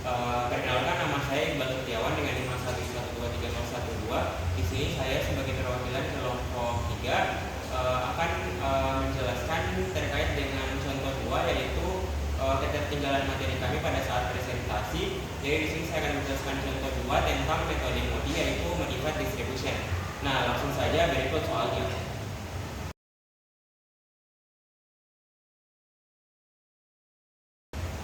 Perkenalkan, nama saya Iqbal Setiawan dengan NIM 111230112. Di sini saya sebagai perwakilan kelompok 3 akan menjelaskan terkait dengan contoh 2, yaitu ketertinggalan materi kami pada saat presentasi. Jadi di sini saya akan menjelaskan contoh 2 tentang metode MODI, yaitu Modified Distribution. Nah, langsung saja berikut soalnya.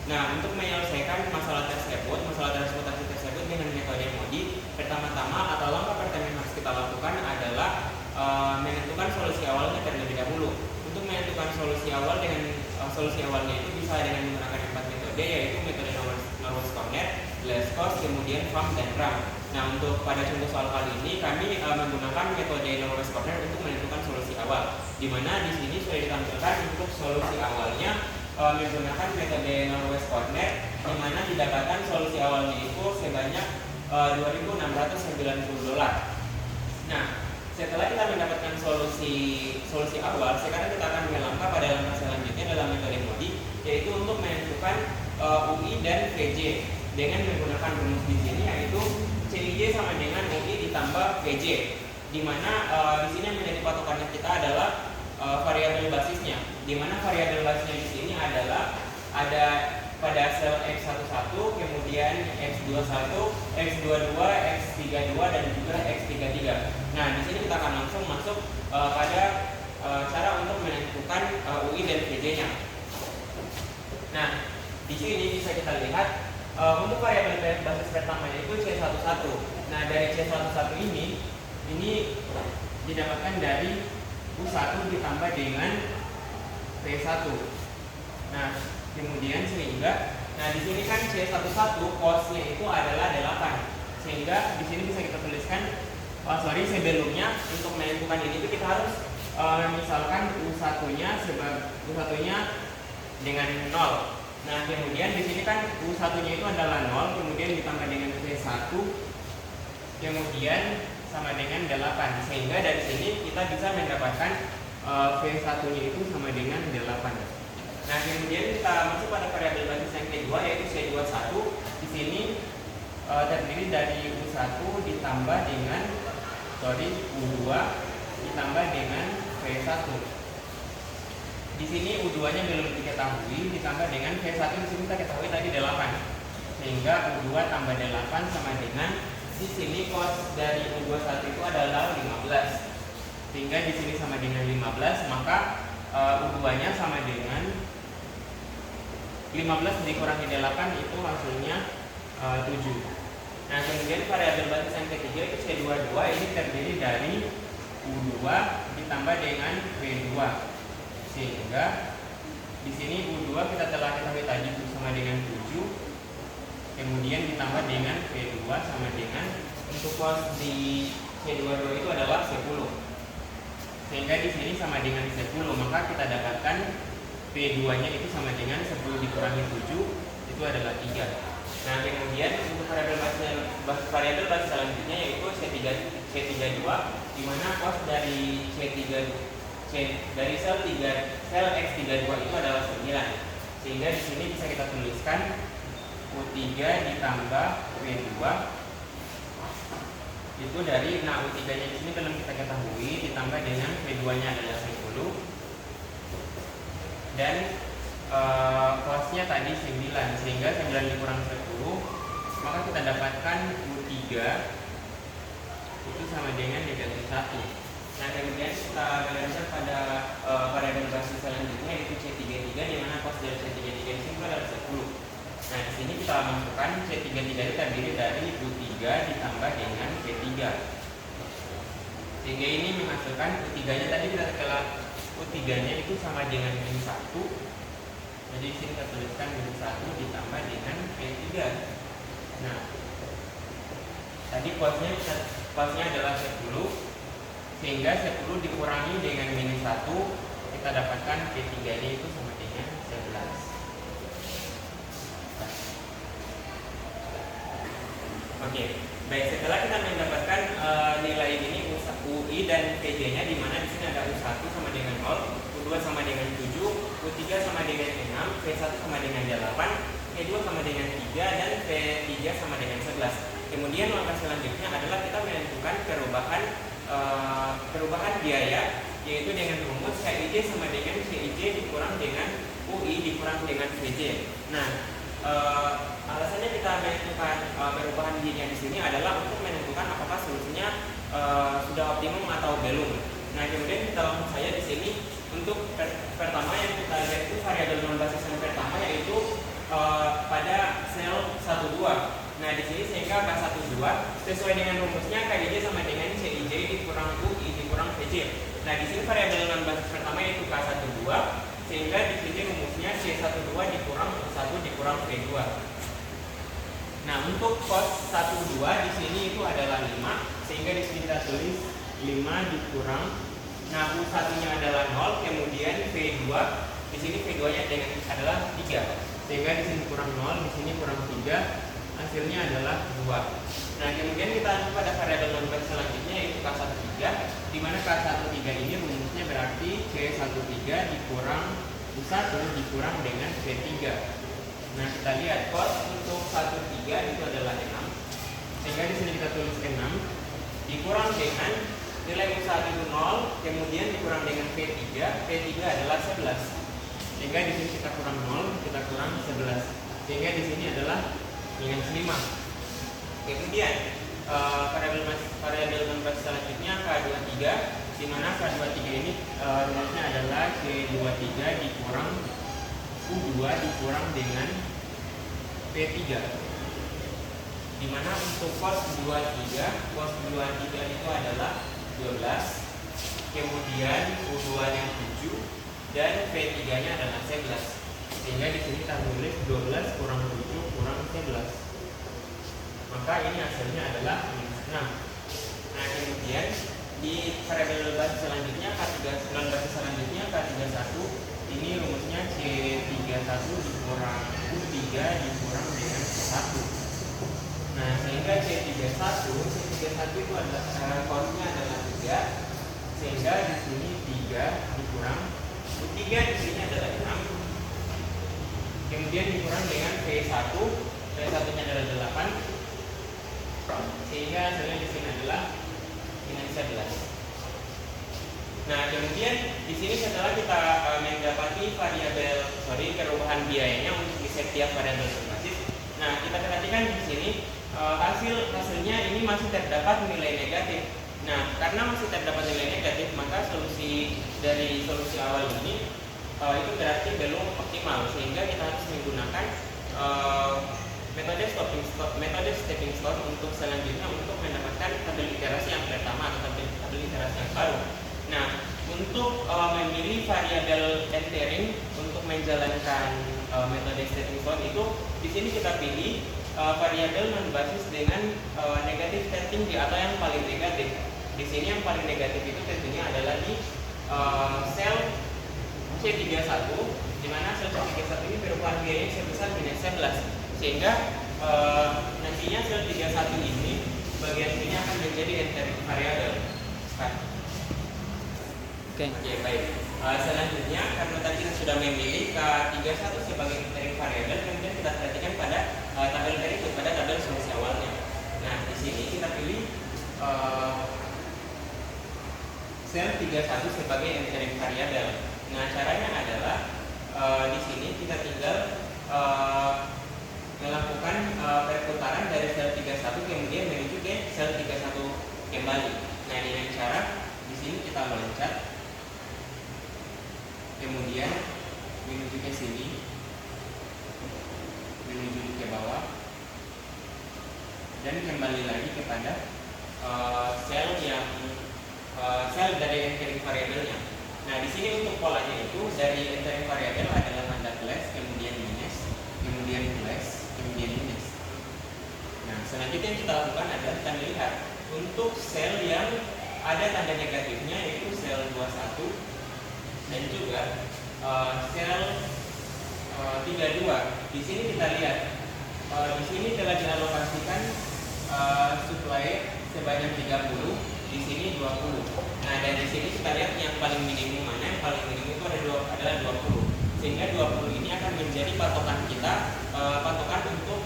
Nah, untuk menyelesaikan masalah transportasi tersebut dengan metode MODI, pertama-tama atau langkah pertama yang harus kita lakukan adalah menentukan solusi awalnya terlebih dahulu. Untuk menentukan solusi awalnya itu bisa dengan menggunakan 4 metode, yaitu metode Norwest Corner, Glasgow, kemudian FAM dan RAM. Nah, untuk pada contoh soal kali ini kami menggunakan metode Norwest Corner untuk menentukan solusi awal, di mana di sini sudah ditampilkan untuk solusi awalnya menggunakan metode Norwest Corner, di mana didapatkan solusi awalnya itu sebanyak $2.690. Nah, setelah kita mendapatkan solusi awal, sekarang kita akan melangkah pada langkah selanjutnya dalam metode MODI, yaitu untuk menentukan UI dan VJ dengan menggunakan rumus di sini, yaitu CIJ sama dengan UI ditambah VJ, di mana di sini yang menjadi patokannya kita adalah variabel basisnya, di mana variabel basisnya di sini adalah ada pada sel X11, kemudian X21, X22, X32 dan juga X33. Nah, di sini kita akan langsung masuk pada cara untuk menentukan UI dan VJ-nya. Nah, di sini bisa kita lihat untuk variabel basis pertama yaitu C11. Nah, dari C11 ini didapatkan dari U1 ditambah dengan V1. Nah, kemudian sehingga di sini kan C11 cos-nya itu adalah 8. Sehingga di sini bisa kita tuliskan sebelumnya untuk menentukan ini kita harus misalkan U1-nya dengan 0. Nah, kemudian di sini kan U1-nya itu adalah 0, kemudian ditambah dengan V1, kemudian sama dengan 8, sehingga dari sini kita bisa mendapatkan V1-nya itu sama dengan 8. Nah, kemudian kita masuk pada variabel basis yang kedua, yaitu C21. Di sini terdiri dari U1 ditambah dengan U2 ditambah dengan V1. Di sini U2-nya belum diketahui, ditambah dengan V1 di sini kita ketahui tadi 8. Sehingga U2 tambah 8 sama dengan, di sini cos dari U21 itu adalah 15. Sehingga di sini sama dengan 15, maka U2-nya sama dengan 15 dikurangi 8 itu hasilnya 7. Nah, kemudian variabel basis yang ketiga itu C22, ini terdiri dari U2 ditambah dengan V2. Sehingga di sini U2 kita telah ketahui tadi sama dengan 7. Kemudian ditambah dengan V2 sama dengan, untuk cos di C22 itu adalah 10. Sehingga di sini sama dengan 10, maka kita dapatkan V2-nya itu sama dengan 10 dikurangi 7 itu adalah 3. Nah, kemudian untuk variabel basis selanjutnya yaitu C32, di mana cos dari dari sel X32 itu adalah 9. Sehingga di sini bisa kita tuliskan U3 ditambah V2 itu dari, U3-nya di sini belum kita ketahui, ditambah dengan V2-nya adalah 10 dan cos-nya tadi 9, sehingga 9 dikurang 10 maka kita dapatkan U3 itu sama dengan negatif 1. Nah, kemudian kita berlanjut pada variabel basis selanjutnya yaitu C33, di mana cos dari C33 di sini adalah 10. Nah, di sini kita masukkan C33 itu terdiri dari U3 ditambah dengan V3. Sehingga ini menghasilkan U3-nya tadi kita telah U3-nya itu sama dengan min 1. Jadi di sini kita tuliskan min 1 ditambah dengan V3. Nah, tadi cosnya adalah 10. Sehingga 10 dikurangi dengan min 1, kita dapatkan V3-nya itu sama dengan 11. Oke, baik, setelah kita mendapatkan nilai ini UI dan VJ-nya, di mana di sini ada U1 sama dengan 0, U2 sama dengan 7, U3 sama dengan 6, V1 sama dengan 8, V2 sama dengan 3, dan V3 sama dengan 11. Kemudian langkah selanjutnya adalah kita menentukan perubahan biaya, yaitu dengan rumus KIJ sama dengan CIJ dikurang dengan UI dikurang dengan VJ. Nah, alasannya kita menentukan perubahan biaya di sini adalah untuk menentukan apakah solusinya sudah optimum atau belum. Nah, kemudian kita langsung saja di sini untuk pertama yang kita lihat itu variabel non basis yang pertama, yaitu pada sel 12. Nah, di sini sehingga K12 sesuai dengan rumusnya KIJ sama dengan CIJ dikurang UI dikurang VJ. Nah, di sini variabel non basis pertama yaitu K12, sehingga di sini rumusnya C12 dikurang U1 dikurang V2. Nah, untuk cos 12 di sini itu adalah 5, sehingga di sini kita tulis 5 dikurang. Nah, U1-nya adalah 0, kemudian V2 di sini V2-nya adalah 3. Sehingga di sini kurang 0, di sini kurang 3. Hasilnya adalah 2. Nah, kemudian kita lanjut pada variabel non basis selanjutnya yaitu K13, di mana K13 ini rumusnya berarti C13 dikurang U1 dikurang dengan V3. Nah, kita lihat cos untuk 13 itu adalah 6. Sehingga di sini kita tulis 6 dikurang dengan nilai U1 itu 0, kemudian dikurang dengan V3. V3 adalah 11. Sehingga di sini kita kurang 0, kita kurang 11. Sehingga di sini adalah minus 5. Kemudian variabel non basis selanjutnya K23, di mana K23 ini rumusnya adalah C23 dikurang U2 dikurang dengan P3. Di mana untuk cos 23 itu adalah 12, kemudian U2-nya 7 dan V3-nya adalah 11. Sehingga di sini kita tulis 12 kurang 7 kurang 11. Maka ini hasilnya adalah minus 6. Nah, kemudian di variabel basis selanjutnya non basis selanjutnya K31, ini rumusnya C31 dikurang U3 dikurang dengan 1. Nah, sehingga C31 itu adalah cosnya adalah 3. Sehingga di sini 3 dikurang U3 di sini adalah 6. Kemudian dikurang dengan V1 nya adalah 8, sehingga hasilnya di sini adalah minus 11. Nah, kemudian di sini setelah kita mendapati perubahan biayanya untuk di setiap variabel basis. Nah, kita perhatikan di sini hasilnya ini masih terdapat nilai negatif. Nah, karena masih terdapat nilai negatif, maka solusi dari solusi awal ini itu berarti belum optimal, sehingga kita harus menggunakan metode stepping stone untuk selanjutnya untuk mendapatkan tabel iterasi yang pertama atau tabel iterasi yang baru. Nah, untuk memilih variabel entering untuk menjalankan metode stepping stone itu, di sini kita pilih variabel non basis dengan negatif tertinggi atau yang paling negatif. Di sini yang paling negatif itu tentunya adalah di sel C31, di mana sel C31 ini perubahan biayanya sebesar minus 11, sehingga nantinya sel 31 ini bagian ini akan menjadi entering variabel. Oke, baik. Selanjutnya, karena tadi kita sudah memilih K31 sebagai entering variabel, kemudian kita perhatikan pada tabel berikut, pada tabel solusi awalnya. Nah, di sini kita pilih sel 31 sebagai entering variabel. Nah, caranya adalah di sini kita tinggal melakukan perputaran dari sel 31 kemudian menuju ke sel 31 kembali. Nah, dengan cara di sini kita loncat, kemudian menuju ke sini, menuju ke bawah, dan kembali lagi kepada sel dari entering variabelnya. Nah, di sini untuk polanya itu dari entering variabel adalah tanda plus, kemudian minus, kemudian plus, kemudian minus. Nah, selanjutnya yang kita lakukan adalah kita melihat untuk sel yang ada tanda negatifnya, yaitu sel 21 dan juga sel 32. Di sini kita lihat di sini telah dialokasikan supply sebanyak 30, di sini 20. Nah, dari sini kita lihat yang paling minimum mana? Yang paling minimum itu adalah 20. Sehingga 20 ini akan menjadi patokan kita, patokan untuk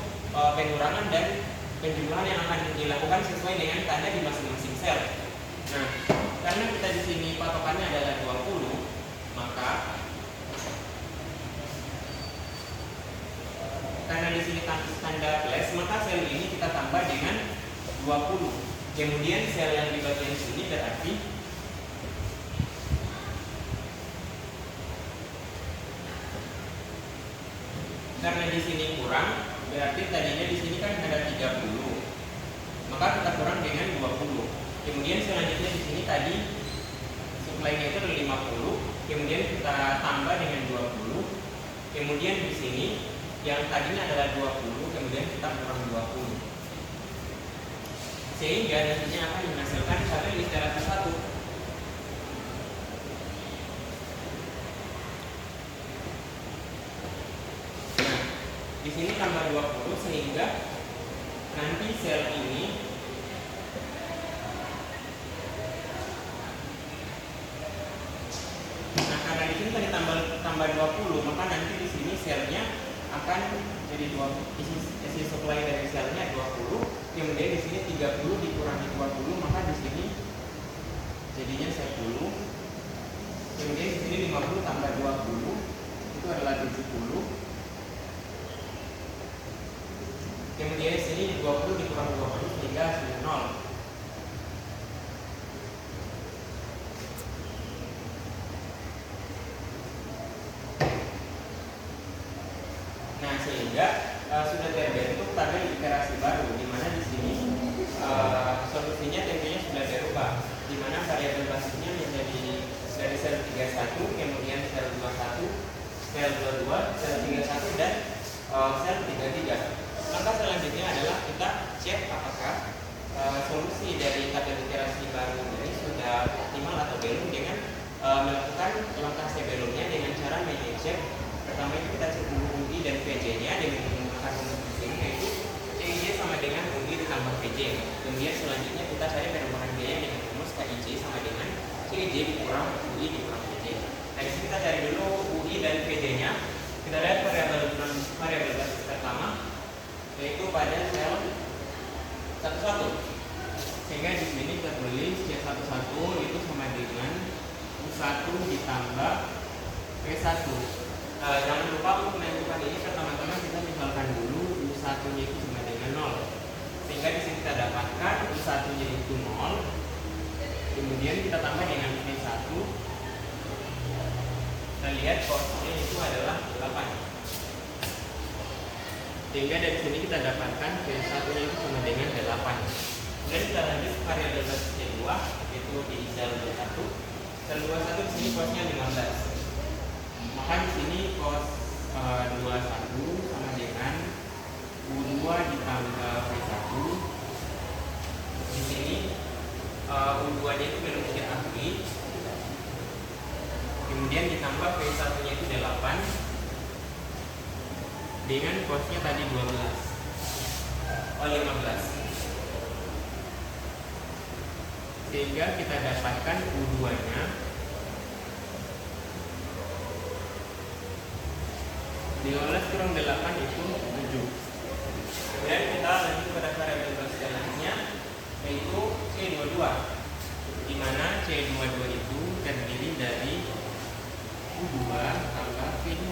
pengurangan dan penjumlahan yang akan dilakukan sesuai dengan tanda di masing-masing sel. Nah, karena kita di sini patokannya adalah 20, maka karena di sini tanda plus, maka sel ini kita tambah dengan 20. Kemudian sel yang di bagian sini berarti karena di sini kurang, berarti tadinya di sini kan ada 30. Maka kita kurang dengan 20. Kemudian selanjutnya di sini tadi supply-nya itu adalah 50, kemudian kita tambah dengan 20. Kemudian di sini yang tadinya adalah 20, kemudian kita kurang 20. Sehingga nantinya akan menghasilkan satu list data 1. Di sini tambah 20 sehingga nanti sel ini karena di sini tadi tambah 20, maka nanti di sini selnya akan jadi isi supply dari selnya 20, kemudian di sini 30 dikurangi 20, maka di sini jadinya 10. Kemudian di sini 50 tambah 20 itu adalah 70. Kemudian di sini 20 dikurang 20 sehingga hasilnya 0. Nah, sehingga sudah terbentuk tabel iterasi baru, di mana di sini solusinya tentunya sudah berubah, di mana variabel basisnya menjadi dari sel 31, kemudian sel 21, sel 22, sel 31 dan sel 33. Maka selanjutnya adalah kita cek apakah solusi dari tabel iterasi baru ini sudah optimal atau belum dengan melakukan langkah sebelumnya dengan cara mengecek. Pertama itu kita cek dulu UI dan VJ-nya dengan menggunakan rumus di sini, yaitu CIJ sama dengan UI ditambah VJ. Kemudian selanjutnya kita cari perubahan biaya dengan rumus KIJ sama dengan CIJ dikurang UI dikurang VJ. Nah, di sini kita cari dulu UI dan VJ-nya. Kita lihat variabel basis pertama, yaitu pada sel 11, sehingga di sini kita tulis C11 itu sama dengan U1 ditambah V1. Jangan lupa untuk menentukan ini, pertama-tama kita misalkan dulu U1 nya itu sama dengan 0, sehingga di sini kita dapatkan U1 nya itu 0, kemudian kita tambah dengan V1. Kita lihat posisinya itu adalah 8. Sehingga dari sini kita dapatkan V1 nya itu sama dengan 8. Kemudian kita lanjut variabel basis C2, yaitu di sel 21. Sel 21 di sini cosnya 15. Maka di sini cos 21 sama dengan U2 ditambah V1. Di sini U2 nya itu belum kita akui. Kemudian ditambah V1 nya itu 8 dengan cosnya tadi 15. Sehingga kita dapatkan U2 nya diolah kurang 8 itu 7. Kemudian kita lanjut pada variabel basis selanjutnya, yaitu C22, di mana C22 itu terdiri dari U2 tambah V2.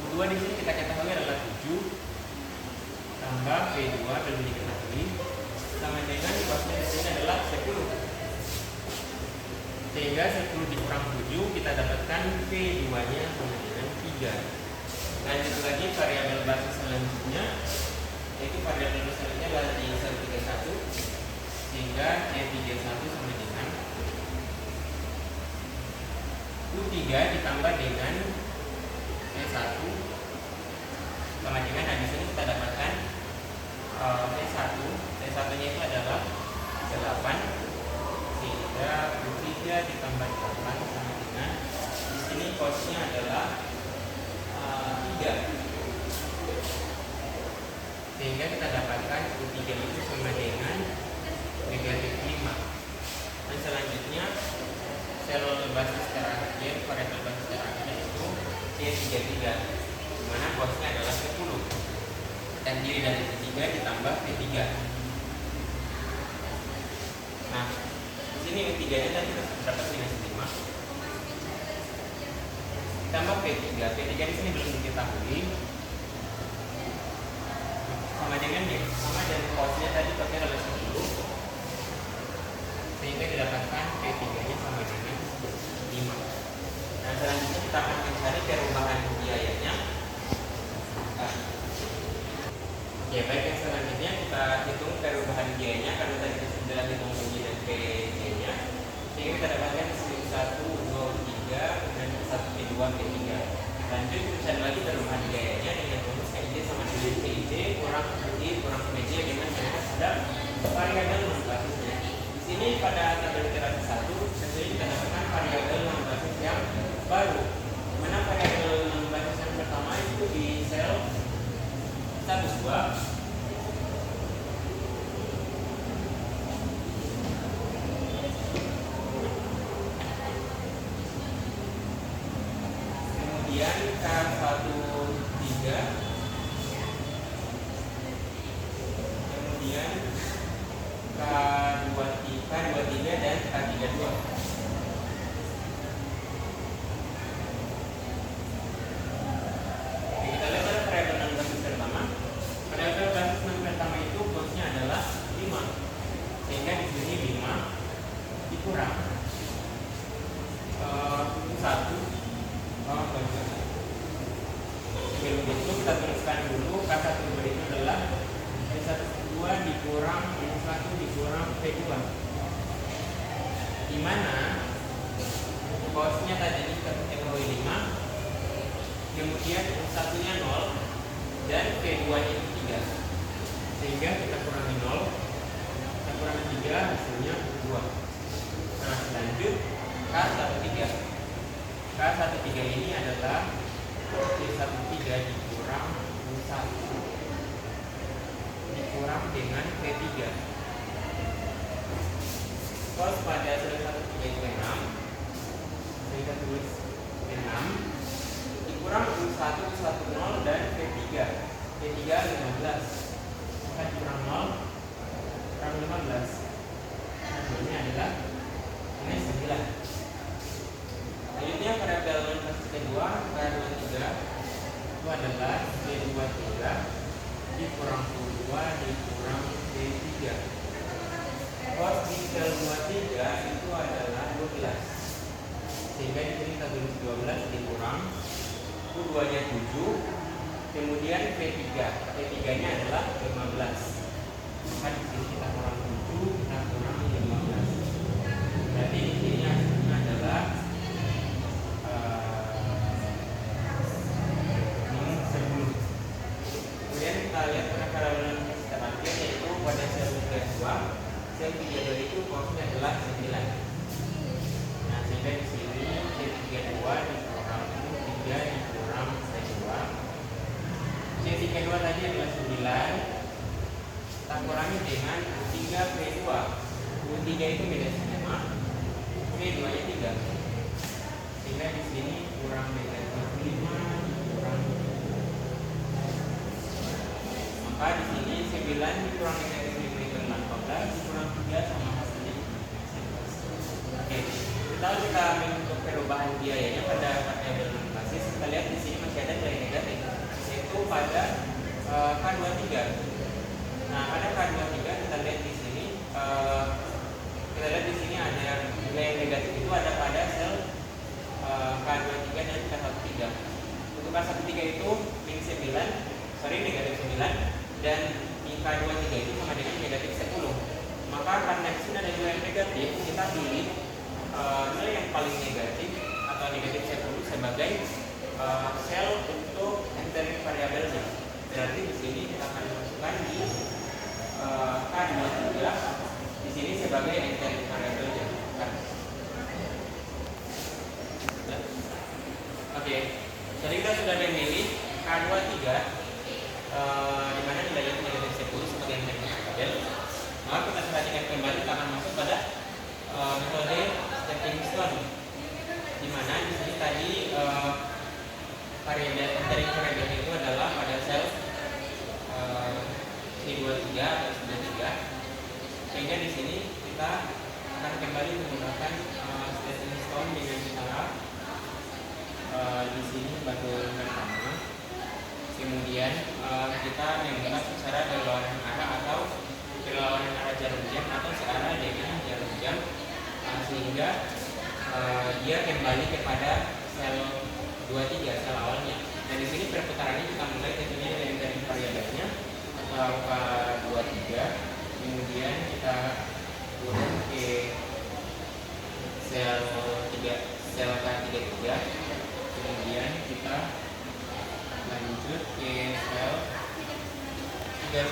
U2 di sini kita ketahui adalah 7 tambah V2 belum diketahui sama dengan cosnya di sini adalah 10. Sehingga 10 dikurang 7 kita dapatkan V2 nya sama dengan 3. Lanjut lagi variabel basis selanjutnya, yaitu variabel basis selanjutnya adalah di sel 31, sehingga C31 sama dengan U3 ditambah dengan V1 sama dengan, nah di sini kita dapatkan V1 nya itu adalah 8, sehingga U3 ditambah 8 sama dengan, di sini cosnya adalah 3, sehingga kita dapatkan U3 itu sama dengan negatif 5. Dan selanjutnya sel basis terakhir, variabel basis terakhir itu C33, dimana cosnya adalah 10. terdiri dari P3 ditambah P3. Nah, di sini P3 nya tadi dapat dengan 5 ditambah P3. P3 di sini belum diketahui, sama dengan cosnya tadi pakai relasi 10, sehingga didapatkan P3 nya sama dengan 5. Nah, selanjutnya kita akan mencari perubahan biayanya. Ya baik, yang selanjutnya kita hitung perubahan biayanya karena tadi kita sudah hitung Y dan P nya, sehingga kita dapatkan 1, 2, 3 dan 1, P2, P3. Lanjut kita cari lagi perubahan biayanya dengan rumus KIJ sama dengan PIJ kurang PI kurang PJ dengan ada variabel non basisnya. Di sini pada tabel iterasi 1 tentunya kita dapatkan variabel non basis yang baru. Mana variabel non basis yang pertama itu di sel status 2. Kemudian K13, kemudian K23 dan K32. Kita lihat pada variabel non basis pertama. Variabel basis non pertama itu cosnya adalah 5, sehingga di sini 5 dikurang 1. Sebelum itu kita tuliskan dulu K12 itu adalah P12 dikurang P1 dikurang P2, di mana cosnya tadi kita ketahui 5, kemudian satunya 0 dan P2 nya itu 3, sehingga kita kurangi 0, kita kurangi 3 hasilnya 2. Nah, lanjut K13 ini adalah P13 dikurang P1 dikurang dengan P3. Cos pada sel 13 itu 6, jadi kita tulis 6 dikurang U1 10 dan P3 15, kita dikurang 0 kurang 15, hasilnya adalah ini 9. Selanjutnya variabel non basis kedua K23 itu adalah P23 dikurang U2 dikurang P3. Cos di sel 23 itu adalah 12, sehingga di sini kita tulis 12 dikurang U2 nya 7, kemudian P3 nya adalah 15, maka di sini kita kurang 7, kita kurang 15. Berarti di sini hasilnya adalah 10. Kemudian kita lihat pada variabel terakhir yaitu pada sel 32 itu cosnya adalah 9. Nah, sehingga di sini C32 dikurang U3 dikurang C2. C32 tadi adalah 9, kita kurangi dengan U3 P2. U3 itu minus 5, P2 nya 3, sehingga di sini kurang negatif 5 kurang, maka di sini 9 dikurang negatif 5 itu 14 dikurang 3 sama hasilnya 11. Oke, kita menghitung perubahan biayanya pada variabel non basis. Kita lihat di sini masih ada nilai negatif, yaitu pada K23. Nah, pada K23 kita lihat di sini ada nilai negatif itu ada pada sel K23 dan K13. Untuk K13 itu minus 9, negatif 9, dan di K23 itu sama dengan negatif 10. Maka karena di sini ada nilai negatif, kita pilih nilai yang paling negatif atau negatif 10 sebagai sel untuk entering variabelnya. Berarti di sini kita akan masukkan di K23 di sini sebagai entering variabelnya. Oke, jadi kita sudah memilih K23 di mana nilainya negatif 10 sebagai entering variabel. Maka kita perhatikan kembali, kita akan masuk pada metode stepping stone, di mana di sini tadi variabel entering variabel itu adalah pada sel 23 atau 93. Sehingga di sini kita akan kembali menggunakan stepping stone dengan cara di sini batu pertama. Kemudian kita membuat secara berlawanan arah atau berlawanan arah jarum jam atau searah dengan jarum jam, sehingga dia kembali kepada sel 23, sel awalnya. Dan di sini perputarannya kita mulai tentunya dari variabelnya atau alfa 23, kemudian kita turun ke sel K33, kemudian kita lanjut ke sel 31,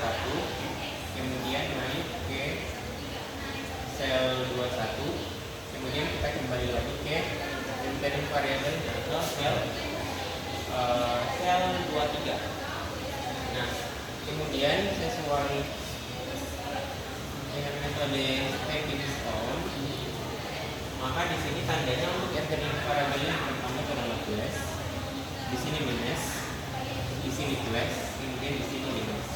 kemudian naik ke sel 21, kemudian kita kembali lagi ke independent variable atau sel 23. Nah, kemudian sesuai dengan metode stepping stone, maka di sini tandanya untuk independent variable yang pertama adalah plus, di sini minus, di sini plus, kemudian di sini minus.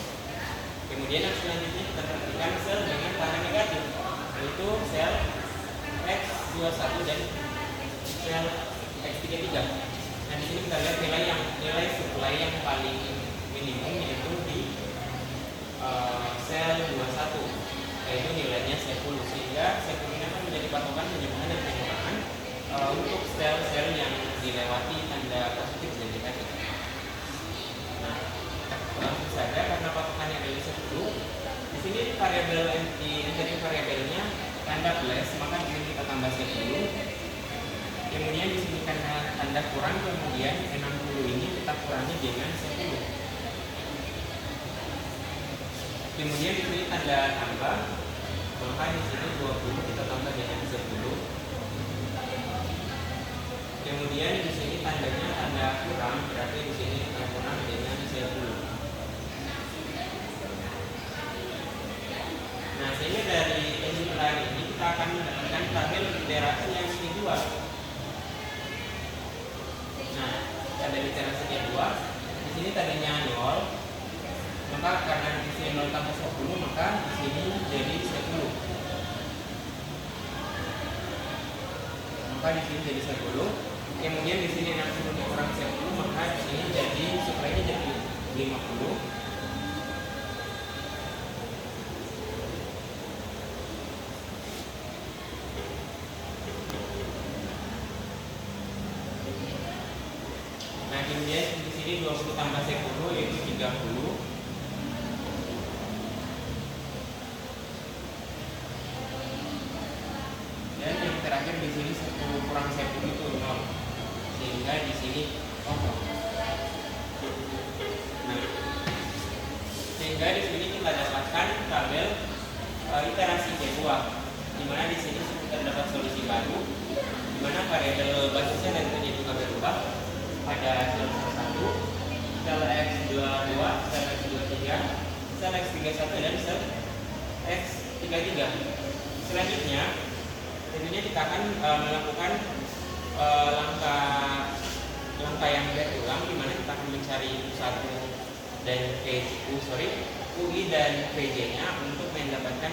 Kemudian yang selanjutnya kita perhatikan sel dengan tanda negatif, yaitu sel X21 dan sel X33. Nah, di sini kita lihat nilai supply yang paling minimum yaitu di sel 21, yaitu nilainya 10, sehingga 10 ini akan menjadi patokan penjumlahan dan pengurangan untuk sel-sel yang dilewati tanda positif dan negatif. Nah, langsung saja karena patokannya dari 10, di sini variabel dari variabelnya tanda plus, maka di sini kita tambah 10. Kemudian di sini karena tanda kurang, kemudian 60 ini kita kurangi dengan 10. Kemudian di sini tanda tambah, maka di sini 20 kita tambah dengan 10. Kemudian di sini tandanya tanda kurang, berarti di sini kita kurang dengan 10. Nah, sehingga dari penjumlahan ini kita akan mendapatkan tabel literasi yang kedua. Nah, tabel literasi kedua, di sini tadinya 0, maka karena di sini 0 tambah 10, maka di sini jadi 10. Maka di sini jadi 10. Kemudian di sini 60 kurang 10, maka di sini jadi suplainya jadi 50. Kemudian di sini 20 tambah 10 yaitu 30. Dan yang terakhir di sini 10 kurang 10 itu 0. Sehingga di sini kosong. Nah, sehingga di sini kita dapatkan tabel iterasi kedua, di mana di sini terdapat solusi baru, di mana variabel basisnya tentunya juga berubah pada sel 1, sel X22, sel X23, sel X31 dan sel X33. Selanjutnya, tentunya kita akan melakukan langkah yang berulang, di mana kita akan mencari U1 dan UI dan VJ-nya untuk mendapatkan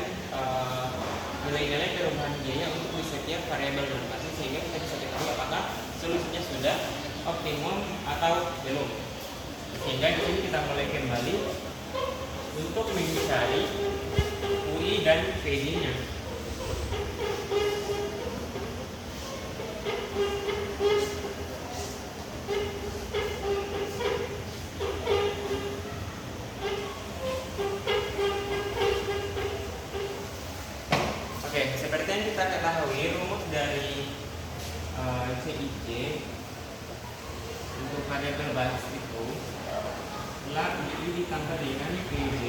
nilai-nilai perubahan biaya untuk di setiap variabel normasi, sehingga kita bisa ketahui apakah solusinya sudah optimum atau belum. Sehingga di sini kita mulai kembali untuk mencari UI dan VJ-nya. Oke, seperti yang kita ketahui, rumus dari CIJ untuk variabel basis itu telah ditambah dengan PJ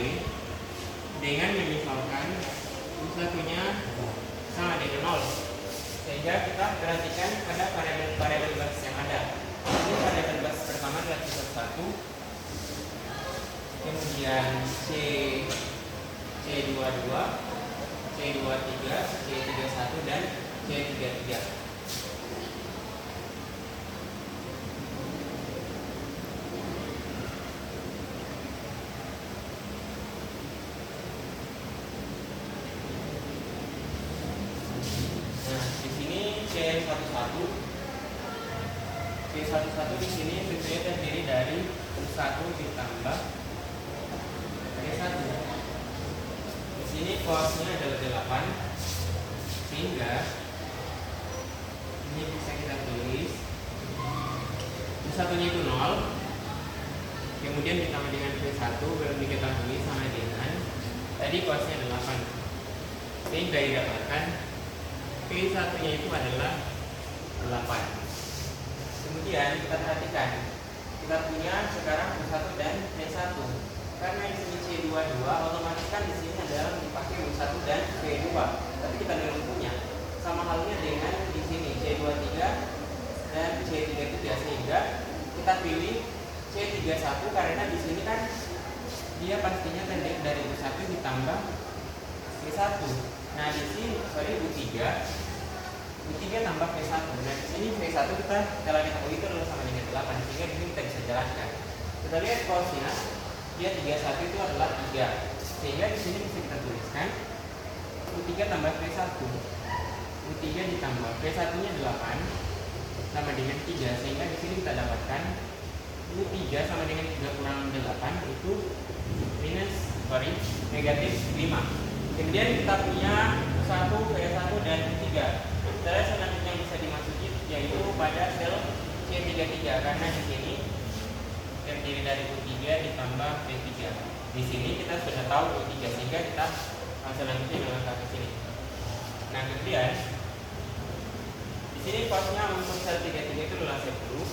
dengan memisalkan U1-nya sama dengan 0, sehingga kita perhatikan pada variabel basis yang ada. Ini variabel basis pertama adalah C1, kemudian C22, C23, C31 dan C33. P11 di sini tentunya terdiri dari U1 ditambah P1. Di sini cosnya adalah 8, sehingga ini bisa kita tulis U1-nya itu 0, kemudian ditambah dengan P1 belum diketahui sama dengan tadi cosnya 8, sehingga didapatkan P1-nya itu adalah 8. Kemudian kita perhatikan, kita punya sekarang U1 dan P1. Karena di sini C22, otomatis kan di sini adalah dipakai U1 dan P2. Tapi kita belum punya. Sama halnya dengan di sini C23 dan C33, sehingga kita pilih C31 karena di sini kan dia pastinya terdiri dari U1 ditambah P1. Nah, di sini U3 tambah P1. Nah, di sini P1 kita telah ketahui itu adalah sama dengan 8, sehingga di sini kita bisa jalankan. Kita lihat cosnya, dia 31 itu adalah 3, sehingga di sini bisa kita tuliskan U3 tambah P1. U3 ditambah P1-nya 8 sama dengan 3, sehingga di sini kita dapatkan U3 sama dengan 3 kurang 8 itu negatif 5. Kemudian kita punya 1, P1 dan 3. Cara selanjutnya yang bisa dimasuki yaitu pada sel C33, karena di sini terdiri dari U3 ditambah P3. Di sini kita sudah tahu U3, sehingga kita selanjutnya melangkah ke sini. Nah, kemudian di sini cosnya untuk sel 33 itu adalah 10,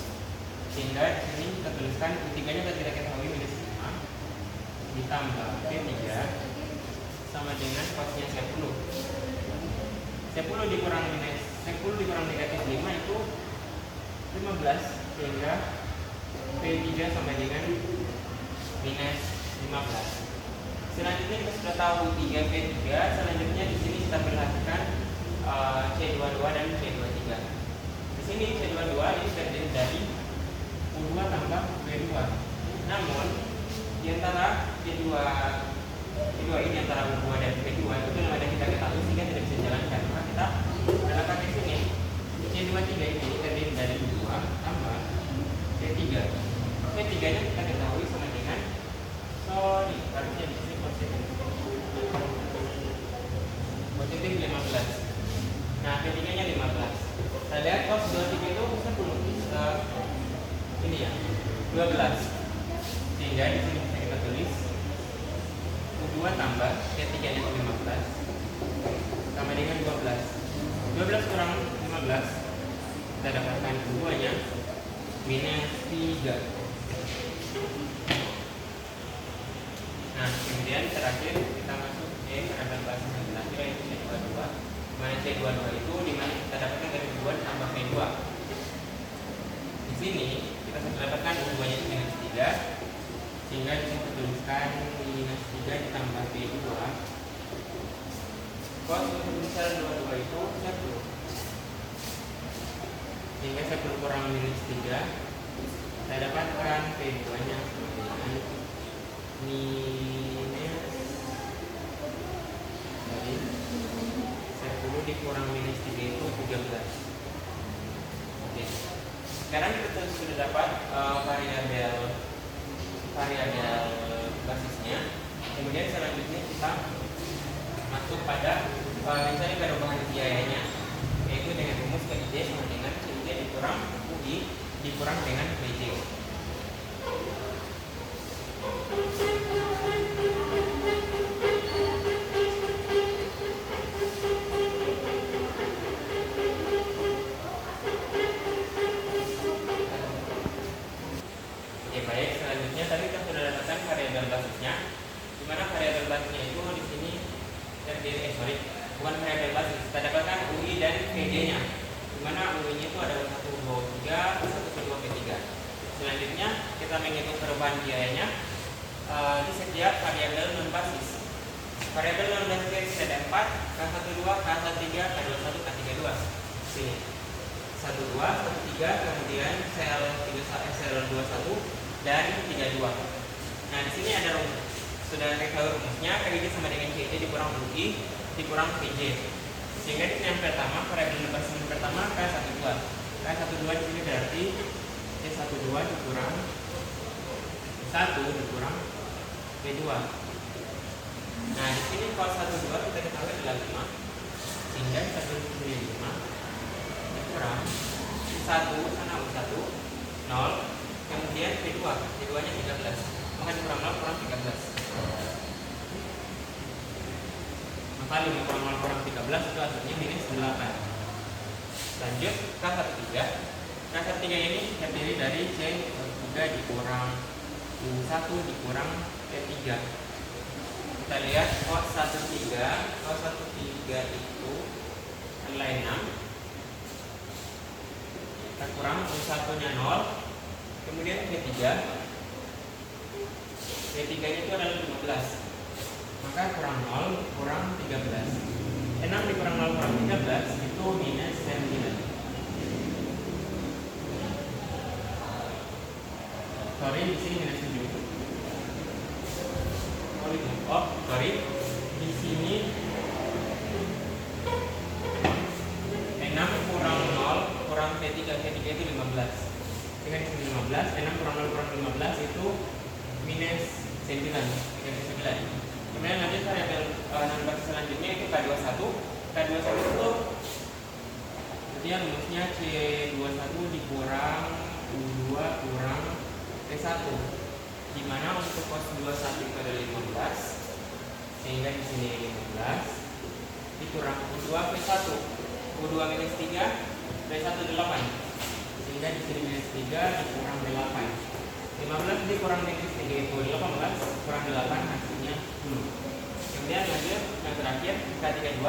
sehingga di sini kita tuliskan U3-nya kita tidak ketahui minus 5 ditambah P3 sama dengan cosnya 10. 10 dikurang negatif 5 itu 15, sehingga P3 sama dengan minus 15. Selanjutnya kita sudah tahu 3 P3. Selanjutnya di sini kita perhatikan C22 dan C23. Di sini C22 ini terdiri dari U2 tambah P2. Namun di antara C2 ini antara U2 dan P2 itu belum ada kita ketahui, sehingga tidak bisa dijalankan. Maka kita gunakan di sini C23 ini terdiri dari U2 tambah P3. P3-nya kita ketahui sama dengan harusnya di sini positif 15. Nah, P3-nya 15. Kita lihat cos 23 itu 10. Ini ya, 12. Sehingga di sini bisa kita tulis U2 tambah P3-nya 15 sama dengan 12. 12 kurang 15 kita dapatkan U2-nya minus 3. Nah, kemudian terakhir kita masuk ke variabel basis yang terakhir, yaitu C22. Dimana C22 itu dimana kita dapatkan dari U2 tambah P2. Di sini kita sudah dapatkan U2-nya itu minus 3, sehingga di sini kita tuliskan minus 3 ditambah P2. Cos untuk misal 22 itu 10, sehingga 10 kurang minus 3 saya dapatkan P2-nya dengan minus dari 10 dikurang minus 3 itu 13. Oke. Sekarang kita sudah dapat variabel basisnya. Kemudian selanjutnya kita masuk pada mencari perubahan biayanya, yaitu dengan rumus PIJ sama dengan CIJ dikurang UI dikurang dengan PJ. Oke, baik. Selanjutnya tadi kita sudah dapatkan variabel basisnya, di mana variabel basisnya itu di sini terdiri bukan variabel basis. Kita dapatkan UI dan PJ-nya, di mana UI-nya itu ada 1, 2, 3, 1, 2, P3. Selanjutnya kita menghitung perubahan biayanya di setiap variabel non basis. Variabel non basis ada 4, K12, K13, K21, K32. Sini 12, 13, kemudian sel 21 dan 32. Nah, di sini ada rumus. Sudah kita tahu rumusnya, PJ sama dengan CJ dikurang UI dikurang PJ. Sehingga di sini yang pertama, variabel nambah susunan pertama K12. K12 di sini berarti C12 dikurang 1 dikurang P2. Nah, di sini cos 12 kita ketahui adalah 5. Sehingga kita tulis di sini 5 dikurang 1 sana U1 0, kemudian P2. P2-nya 13. Maka dikurang 0 kurang 13. Maka 5 kurang 0 kurang 13 itu hasilnya minus 8. Lanjut K13. K13 ini terdiri dari C3 dikurang U1 dikurang P3. Kita lihat cos 13. Cos 13 itu adalah 6. Kita kurang U1-nya 0. Kemudian P3. P3-nya itu adalah 15. Maka kurang 0 kurang 13. 6 dikurang 0 kurang 13 itu minus 9. Sorry, di sini minus 7. Oh, sorry. Di sini 6 kurang 0 kurang P3. P3 itu 15. Dengan di sini 15, 6 kurang 0 kurang 15 itu minus 9. Kemudian lanjut variabel nambah selanjutnya itu K21. K21 itu jadi rumusnya C21 dikurang U2 kurang P1. Dimana untuk cos 21 itu adalah 15. Sehingga di sini 15 dikurang U2 P1. U2 minus 3, P1 8. Sehingga di sini minus 3 dikurang 8. 15 dikurang minus 3 itu 18, kurang 8 hasilnya 10. Kemudian lanjut yang terakhir K32.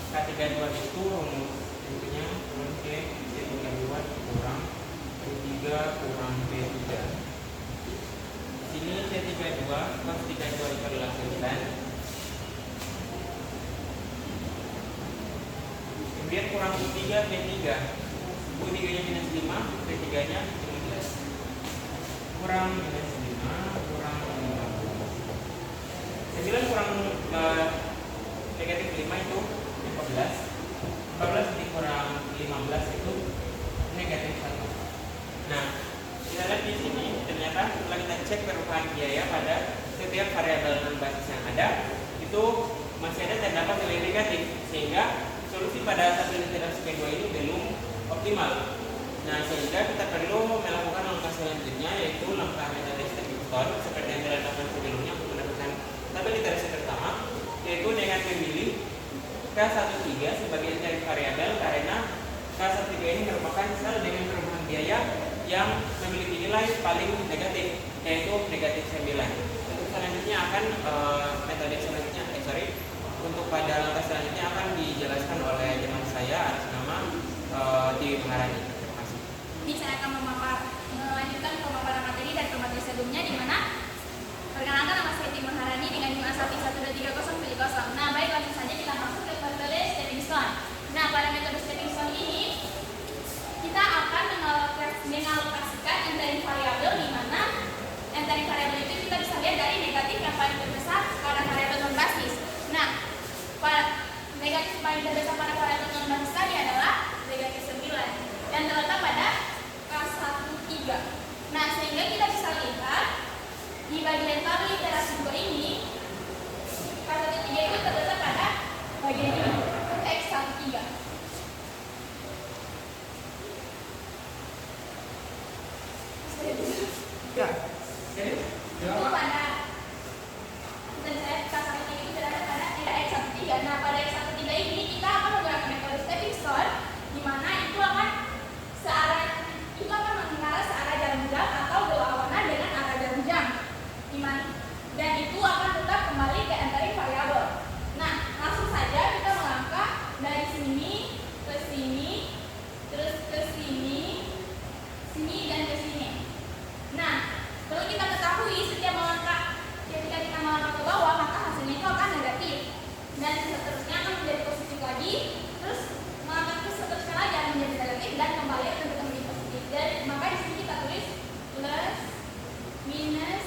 K32 itu rumus intinya rumus C32 kurang P3 kurang P3. Di sini C32 cos 32 itu adalah 9. Kemudian kurang U3 P3. U3-nya minus 5, P3-nya 15. Kurang minus 5 kurang 15. 9 kurang negatif 5 itu 14. 14 dikurang 15 itu negatif 1. Nah, kita lihat di sini ternyata setelah kita cek perubahan biaya pada setiap variabel non basis yang ada, itu masih ada terdapat nilai negatif, sehingga solusi pada satu literasi kedua ini belum optimal. Nah, sehingga kita perlu melakukan langkah selanjutnya, yaitu langkah metode stepping stone seperti yang telah dilakukan sebelumnya untuk mendapatkan tabel literasi pertama, yaitu dengan memilih K13 sebagai interim variabel karena K13 ini merupakan sel dengan perubahan biaya yang memiliki nilai paling negatif, yaitu negatif 9. Untuk selanjutnya akan metode selanjutnya, untuk pada langkah selanjutnya akan dijelaskan oleh teman saya atas nama Dewi Maharani. Ini saya akan melanjutkan pemaparan materi dan materi sebelumnya, di mana perkenalkan nama saya Dewi Maharani dengan NIM A1123070. Nah, baik, langsung saja kita masuk ke metode stepping stone. Nah, pada metode stepping stone ini kita akan mengalokasikan interim variabel, di mana interim variabel itu kita bisa lihat dari negatif yang paling terbesar pada variabel non basis. Nah, pada negatif paling terbesar pada variabel non basis tadi adalah negatif 9 dan terletak pada K13. Nah, sehingga kita bisa lihat di bagian tabel literasi 2 ini K13 itu terletak pada bagian ini, X13. Ya. Itu pada dan saya K13 itu berada pada X13. Nah, pada X13 ini kita akan menggunakan metode stepping stone, di mana itu akan mengarah searah jarum jam atau berlawanan dengan arah jarum jam. Dan itu akan tetap kembali ke interim variabel. Nah, langsung saja kita melangkah dari sini ke sini, terus ke sini, sini dan ke sini. Nah, perlu kita ketahui setiap melangkah, ketika kita melangkah ke bawah, maka hasilnya itu akan negatif. Dan seterusnya akan menjadi positif lagi, terus melangkah ke seterusnya lagi akan menjadi negatif dan kembali akan menjadi positif. Dan maka di sini kita tulis plus, minus,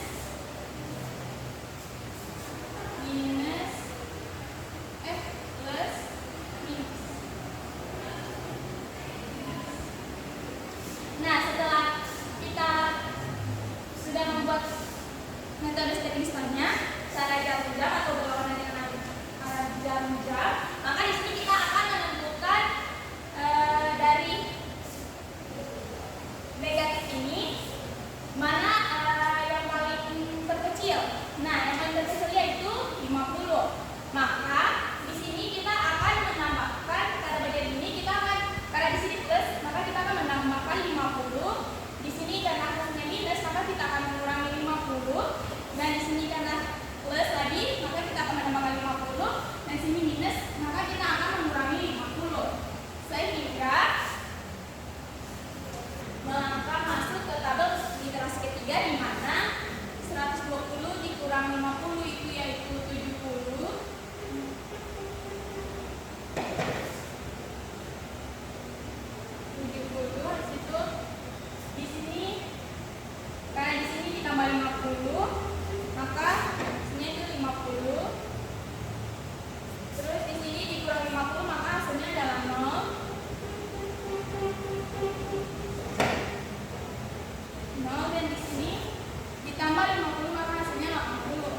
plus, minus. arah jarum-jam atau berlawanan dengan arah jarum-jam, maka di sini kita akan menentukan dari negatif ini mana yang paling terkecil. Nah, yang paling terkecil yaitu 50. Maka di sini kita akan menambahkan pada bagian ini karena di sini plus, maka kita akan menambahkan 50. Di sini karena hasilnya minus, maka kita akan mengurangi 50. Dan di sini karena plus lagi, maka kita akan menambahkan 50. Dan di sini minus, maka kita akan mengurangi 50. Sehingga melangkah masuk ke tabel literasi ketiga, di mana 120 dikurang 50 itu yaitu 70. 70 habis itu di sini karena di sini ditambah 50, maka hasilnya itu 50. Terus di sini dikurang 50, maka hasilnya adalah 0. 0 dan di sini ditambah 50, maka hasilnya 80.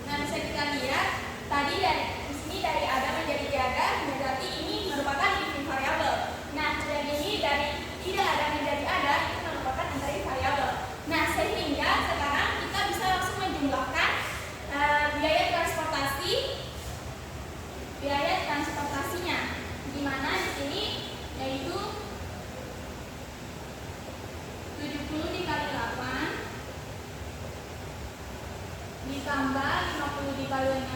Nah, bisa kita lihat tadi di sini dari ada menjadi tiada, berarti ini merupakan input variabel. Nah, dari ini dari tidak ada menjadi ada, itu merupakan interim variabel. Nah, sehingga sekarang kita bisa langsung menjumlahkan biaya transportasinya, di mana di sini yaitu 70 dikali 8 ditambah 50 dikali 6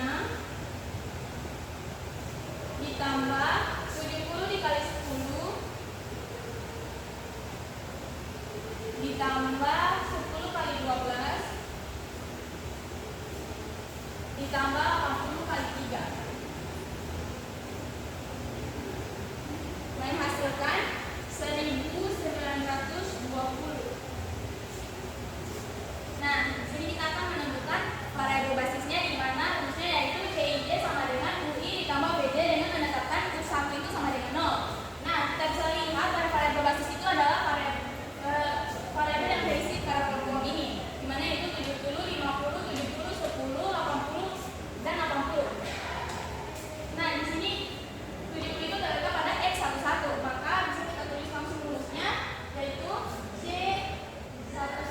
ditambah 70 dikali 10 ditambah 10 kali 12 ditambah 80 kali 3 menghasilkan 1920. Nah, di sini kita akan menentukan variabel basisnya, di mana rumusnya yaitu CIJ sama dengan UI ditambah BJ dengan menetapkan U1 itu sama dengan 0. Nah, kita bisa lihat pada variabel basis itu adalah variabel yang berisi karakter kolom ini, di mana itu 70, 50, 70, 10, 80, dan 80. Nah, di sini 70 itu terletak pada X11, maka bisa kita tulis langsung rumusnya yaitu C11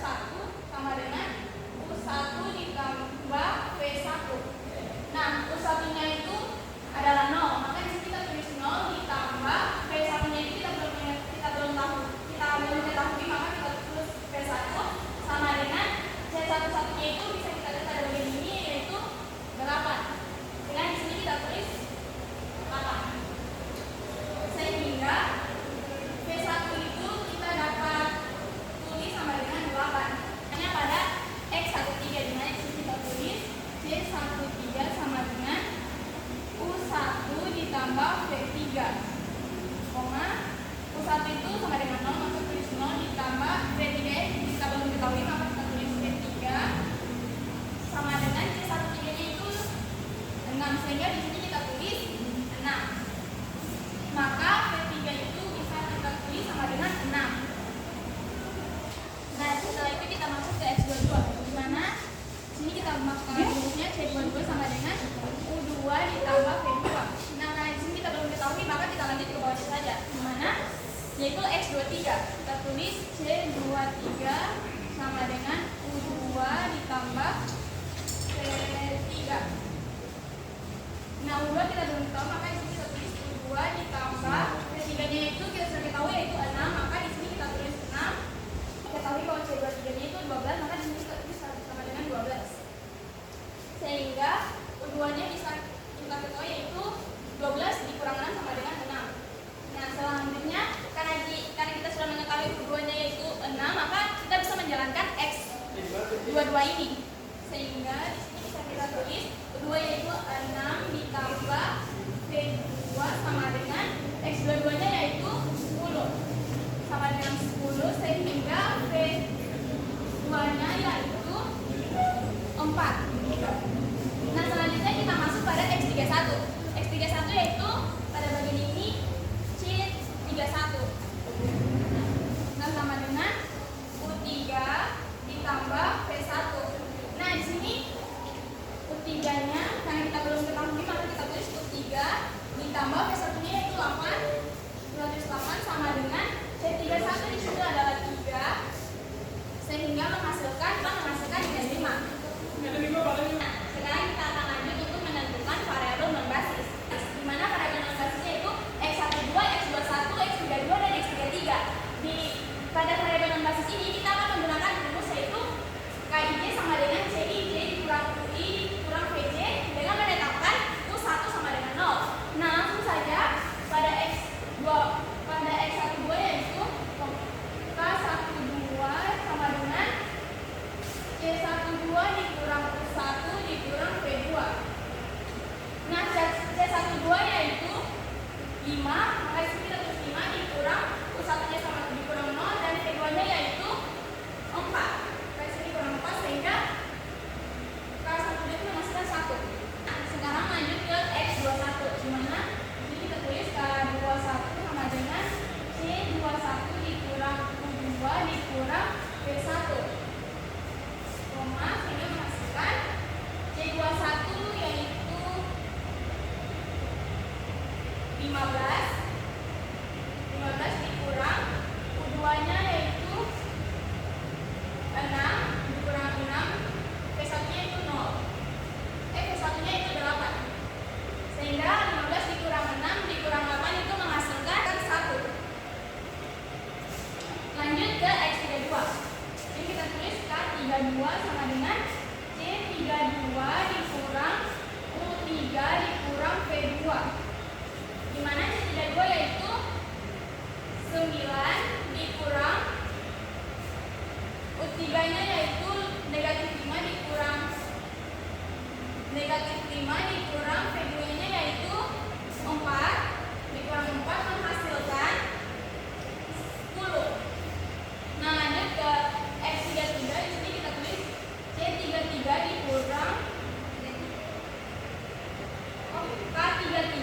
sama dengan U1 ditambah V1. Nah, U1 nya itu adalah 0, maka di sini kita tulis 0 ditambah V1 nya itu kita belum ketahui, maka kita tulis V1 sama dengan C11 nya itu bisa kita lihat pada bagian ini yaitu 8. Dengan di sini kita tulis 8. Sehingga V1 itu kita dapat tulis sama dengan 8. Hanya pada X13, di mana di sini kita tulis C13 sama dengan U1 ditambah V3, U1 itu sama dengan 0, maka tulis 0 ditambah V3 kita belum ketahui, maka kita tulis V3 sama dengan C13 nya itu 6, sehingga di sini kita tulis 6. Maka V3 itu bisa kita tulis sama dengan 6. Nah, setelah itu kita masuk ke X22, di mana sini kita masukkan rumusnya C22 sama dengan U2 ditambah V2. Nah, di sini kita belum ketahui, maka kita lanjut ke bawahnya saja, di mana yaitu X23. Kita tulis C23 sama dengan U2 ditambah V3. Nah, U2 kita belum tahu, maka di sini kita tulis U2 ditambah V3 nya itu kita sudah ketahui yaitu 6, maka di sini kita tulis 6. Ketahui bahwa C23 nya itu 12, maka di sini kita tulis sama dengan 12. Sehingga U2 nya bisa kita ketahui yaitu 12 dikurang 6 sama dengan 6. Nah, selanjutnya karena kita sudah mengetahui U2 nya yaitu 6, maka kita bisa menjalankan X22 ini. Sehingga di sini bisa kita tulis U2 yaitu 6 ditambah V2 sama dengan X22 nya yaitu 10 sama dengan 10, sehingga V2 nya yaitu 4. Nah, selanjutnya kita masuk pada X31. X31 yaitu pada bagian ini C31. Nah, sama dengan U3 U32 sama dengan C32 dikurang U3 dikurang V2, di mana C32 yaitu 9 dikurang U3 nya yaitu negatif 5 dikurang V2 nya yaitu 4 dikurang 4 menghasilkan 10. Nah, lanjut ke F33. Di sini kita tulis C33 dikurang K33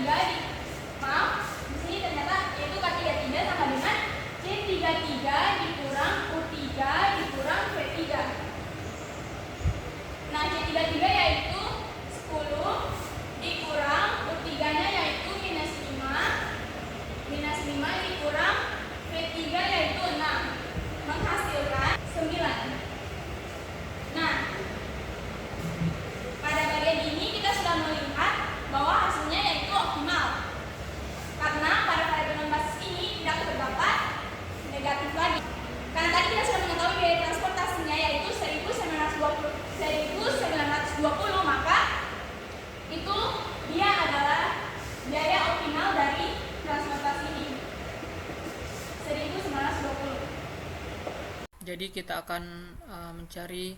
di sini ternyata yaitu K33 sama dengan C33 dikurang U3 dikurang V3. Nah, C33 yaitu 10 dikurang U3 nya yaitu minus 5 dikurang V3 yaitu 6 menghasilkan 9. Nah, pada bagian ini kita sudah melihat bahwa hasilnya yaitu optimal karena pada variabel non basis ini tidak terdapat negatif lagi. Karena tadi kita sudah mengetahui biaya transportasinya yaitu 1920, maka itu dia adalah biaya optimal dari transportasi ini 1920. Jadi kita akan mencari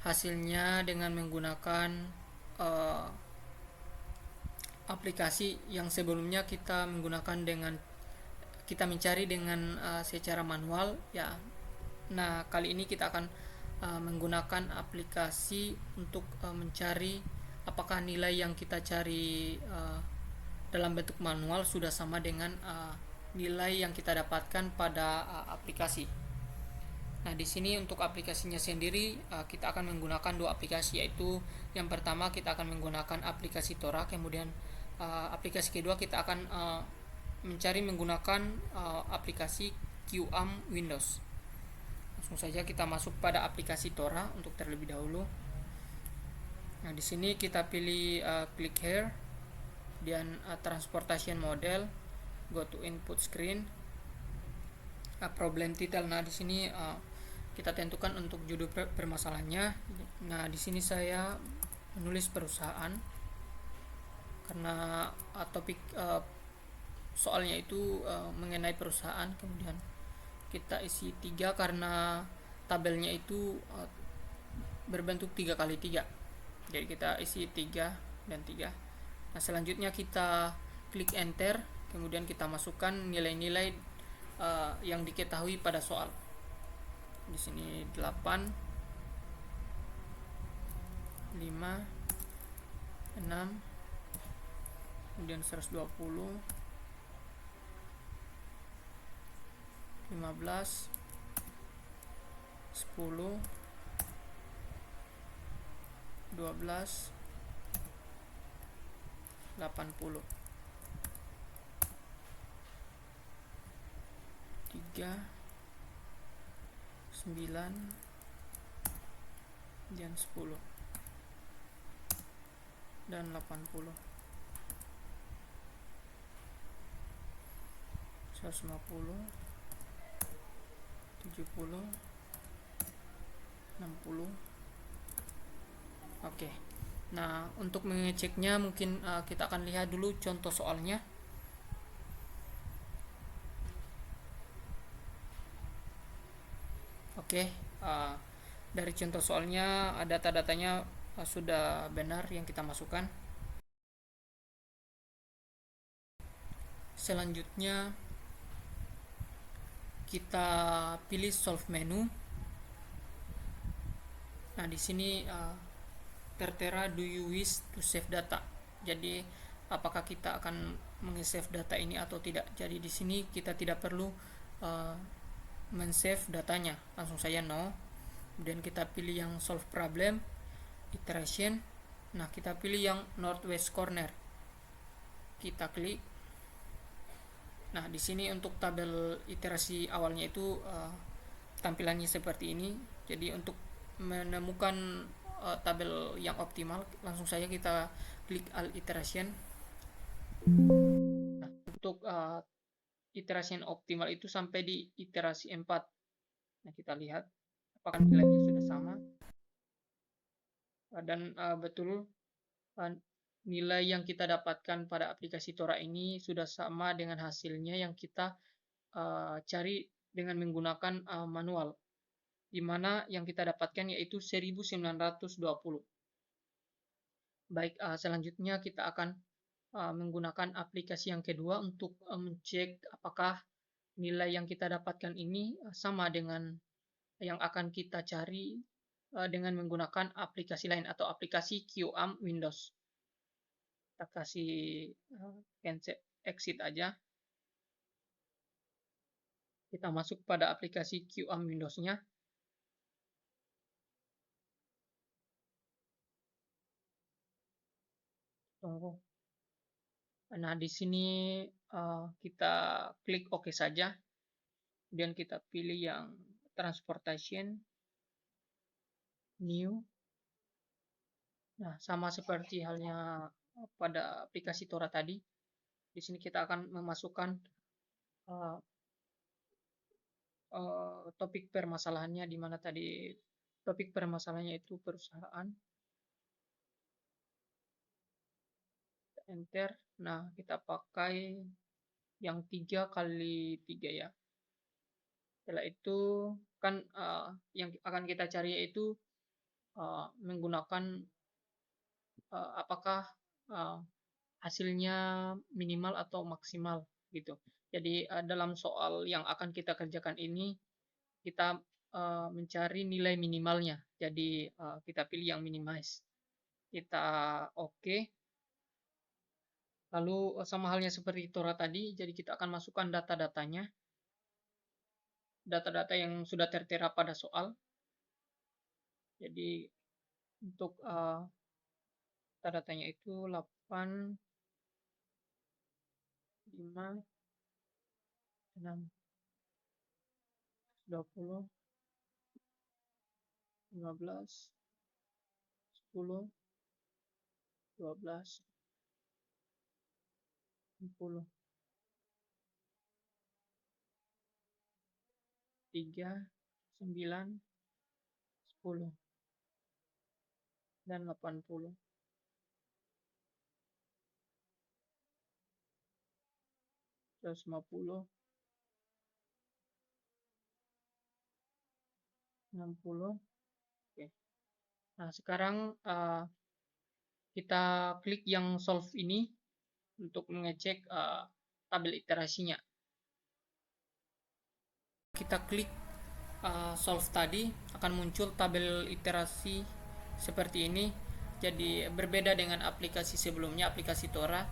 hasilnya dengan menggunakan aplikasi yang sebelumnya kita mencari dengan secara manual ya. Nah, kali ini kita akan menggunakan aplikasi untuk mencari apakah nilai yang kita cari dalam bentuk manual sudah sama dengan nilai yang kita dapatkan pada aplikasi. Nah, di sini untuk aplikasinya sendiri kita akan menggunakan dua aplikasi, yaitu yang pertama kita akan menggunakan aplikasi Tora, kemudian aplikasi kedua kita akan mencari menggunakan aplikasi QAM Windows. Langsung saja kita masuk pada aplikasi Tora untuk terlebih dahulu. Nah, di sini kita pilih click here, dan transportation model, go to input screen, problem title. Nah, di sini kita tentukan untuk judul permasalahannya. Nah, di sini saya menulis perusahaan karena topik soalnya itu mengenai perusahaan. Kemudian kita isi 3 karena tabelnya itu berbentuk 3x3. Jadi kita isi 3 dan 3. Nah, selanjutnya kita klik enter, kemudian kita masukkan nilai-nilai yang diketahui pada soal. Di sini 8, 5, 6, kemudian 120, 15, 10, 12, 80, 3, 9 dan 10 dan 80, 150, 70, 60. Oke. Nah, untuk mengeceknya mungkin kita akan lihat dulu contoh soalnya. Oke, dari contoh soalnya data-datanya sudah benar yang kita masukkan. Selanjutnya kita pilih solve menu. Nah, di sini tertera do you wish to save data. Jadi apakah kita akan meng-save data ini atau tidak. Jadi di sini kita tidak perlu men-save datanya, langsung saja no. Kemudian kita pilih yang solve problem, iteration. Nah, kita pilih yang northwest corner, kita klik. Nah, di sini untuk tabel iterasi awalnya itu tampilannya seperti ini. Jadi untuk menemukan tabel yang optimal, langsung saja kita klik all iteration. Nah, untuk iterasi yang optimal itu sampai di iterasi 4. Nah, kita lihat apakah nilainya sudah sama. Dan betul nilai yang kita dapatkan pada aplikasi Tora ini sudah sama dengan hasilnya yang kita cari dengan menggunakan manual, di mana yang kita dapatkan yaitu 1920. Baik, selanjutnya kita akan menggunakan aplikasi yang kedua untuk mencek apakah nilai yang kita dapatkan ini sama dengan yang akan kita cari dengan menggunakan aplikasi lain atau aplikasi QAM Windows. Kita kasih cancel exit aja. Kita masuk pada aplikasi QAM Windows-nya. Tunggu. Nah, di sini kita klik OK saja. Kemudian kita pilih yang transportation, new. Nah, sama seperti halnya pada aplikasi Tora tadi. Di sini kita akan memasukkan topik permasalahannya, di mana tadi topik permasalahannya itu perusahaan. Enter. Nah, kita pakai yang 3x3 ya. Setelah itu kan yang akan kita cari yaitu menggunakan apakah hasilnya minimal atau maksimal gitu. Jadi dalam soal yang akan kita kerjakan ini kita mencari nilai minimalnya. Jadi kita pilih yang minimize. Kita OK. Lalu sama halnya seperti Tora tadi, jadi kita akan masukkan data-datanya. Data-data yang sudah tertera pada soal. Jadi untuk data-datanya itu 8, 5, 6, 20, 15, 10, 12, 10, 3, 9, 10, dan 80. 150, 60. Oke. Nah, sekarang kita klik yang solve ini untuk mengecek tabel iterasinya. Kita klik solve tadi, akan muncul tabel iterasi seperti ini. Jadi berbeda dengan aplikasi sebelumnya, aplikasi Tora.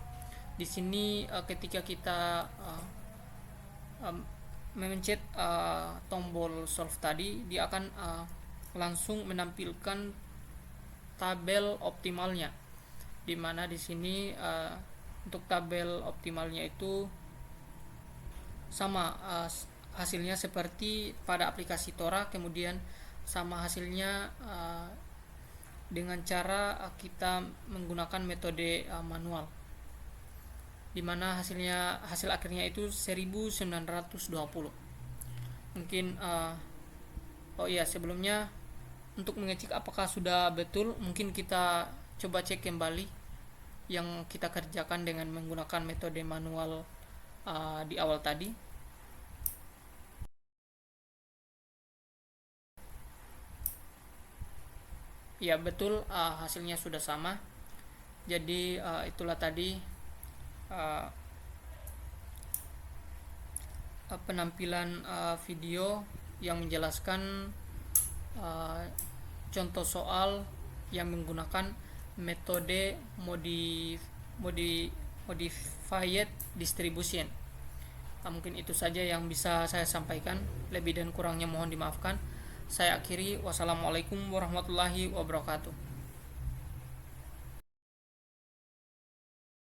Di sini ketika kita memencet tombol solve tadi, dia akan langsung menampilkan tabel optimalnya, di mana di sini untuk tabel optimalnya itu sama hasilnya seperti pada aplikasi Tora, kemudian sama hasilnya dengan cara kita menggunakan metode manual, di mana hasil akhirnya itu 1920. Mungkin oh iya, sebelumnya untuk mengecek apakah sudah betul, mungkin kita coba cek kembali yang kita kerjakan dengan menggunakan metode manual di awal tadi. Ya betul, hasilnya sudah sama. Jadi itulah tadi penampilan video yang menjelaskan contoh soal yang menggunakan metode modified distribution. Mungkin itu saja yang bisa saya sampaikan. Lebih dan kurangnya mohon dimaafkan. Saya akhiri. Wassalamualaikum warahmatullahi wabarakatuh.